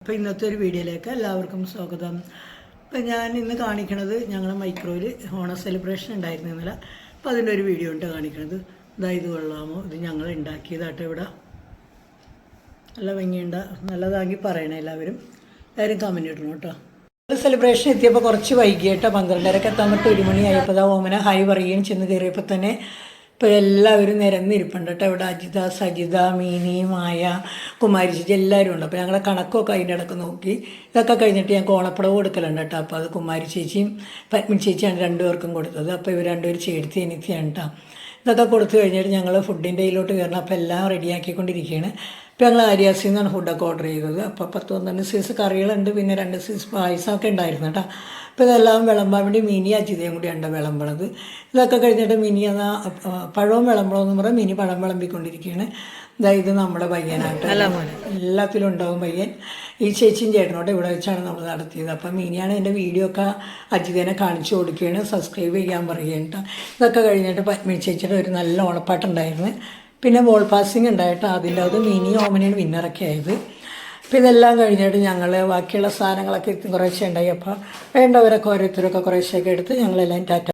അപ്പോൾ ഇന്നത്തെ ഒരു വീഡിയോയിലേക്ക് എല്ലാവർക്കും സ്വാഗതം. അപ്പോൾ ഞാൻ ഇന്ന് കാണിക്കണത് ഞങ്ങളുടെ മൈക്രോയിൽ ഓണ സെലിബ്രേഷൻ ഉണ്ടായിരുന്നു ഇന്നലെ. അപ്പോൾ അതിൻ്റെ ഒരു വീഡിയോ ഉണ്ട് കാണിക്കണത്. ഇത് കൊള്ളാമോ, ഇത് ഞങ്ങൾ ഉണ്ടാക്കിയതാട്ടോ. ഇവിടെ നല്ല ഭംഗിയുണ്ട്, നല്ലതാക്കി പറയണേ എല്ലാവരും കമൻറ്റ് ഇടണം കേട്ടോ. സെലിബ്രേഷൻ എത്തിയപ്പോൾ കുറച്ച് വൈകിട്ടോ, 12:30 എത്താൻ പറ്റും. 1 മണിയായപ്പോൾ ഓമന ഹായ് പറയുകയും ചെന്ന് കയറിയപ്പോൾ തന്നെ ഇപ്പോൾ എല്ലാവരും നിരന്നിരിപ്പുണ്ട് കേട്ടോ. ഇവിടെ അജിത, സജിത, മീനി, മായ, കുമാരി ചേച്ചി എല്ലാവരും ഉണ്ട്. അപ്പോൾ ഞങ്ങളെ കണക്കൊക്കെ അതിൻ്റെ ഇടയ്ക്ക് നോക്കി. ഇതൊക്കെ കഴിഞ്ഞിട്ട് ഞങ്ങൾക്ക് ഓണപ്പടവ് കൊടുക്കലുണ്ട് കേട്ടോ. അപ്പോൾ അത് കുമാരി ചേച്ചിയും പത്മിനി ചേച്ചിയാണ് രണ്ടുപേർക്കും കൊടുത്തത്. അപ്പോൾ ഇവർ രണ്ടുപേരും ചേർത്തി എനിത്തിയാണ് കേട്ടോ. ഇതൊക്കെ കൊടുത്തു കഴിഞ്ഞിട്ട് ഞങ്ങൾ ഫുഡിൻ്റെ ഇതിലോട്ട് കയറണം. അപ്പോൾ എല്ലാം റെഡിയാക്കിക്കൊണ്ടിരിക്കുകയാണ്. ഇപ്പോൾ ഞങ്ങൾ ആര്യാസിൽ നിന്നാണ് ഫുഡൊക്കെ ഓർഡർ ചെയ്തത്. അപ്പോൾ 10-12 സൈസ് കറികളുണ്ട്, പിന്നെ 2 സൈസ് പായസമൊക്കെ ഉണ്ടായിരുന്നു കേട്ടോ. അപ്പോൾ ഇതെല്ലാം വിളമ്പാൻ വേണ്ടി മിനി അജിതയും കൂടിയാണ് വിളമ്പണത്. ഇതൊക്കെ കഴിഞ്ഞിട്ട് മിനി എന്നാൽ പഴവും വിളമ്പണമെന്ന് പറഞ്ഞാൽ മിനി പഴം വിളമ്പിക്കൊണ്ടിരിക്കുകയാണ്. ഇത് നമ്മുടെ പയ്യനായിട്ട് എല്ലാത്തിലും ഉണ്ടാവും പയ്യൻ. ഈ ചേച്ചിയും ചേട്ടനോട്ട് ഇവിടെ വെച്ചാണ് നമ്മൾ നടത്തിയത്. അപ്പം മിനിയാണ് എൻ്റെ വീഡിയോ ഒക്കെ അജിതേനെ കാണിച്ചു കൊടുക്കുകയാണ്, സബ്സ്ക്രൈബ് ചെയ്യാൻ പറയുകയാണ് കേട്ടോ. ഇതൊക്കെ കഴിഞ്ഞിട്ട് പത്മിനി ചേച്ചിയുടെ ഒരു നല്ല ഓണപ്പാട്ടുണ്ടായിരുന്നു. പിന്നെ ബോൾ പാസിങ് ഉണ്ടായിട്ട് അതിൻ്റെ അത് മിനി ഓമനയാണ് വിന്നറൊക്കെ ആയത്. അപ്പോൾ ഇതെല്ലാം കഴിഞ്ഞിട്ട് ഞങ്ങൾ ബാക്കിയുള്ള സാധനങ്ങളൊക്കെ കുറേശ്ശെ ഉണ്ടായി. അപ്പോൾ വേണ്ടവരൊക്കെ ഓരോരുത്തരൊക്കെ കുറേശ്ശെയൊക്കെ എടുത്ത് ഞങ്ങളെല്ലാം ടാറ്റ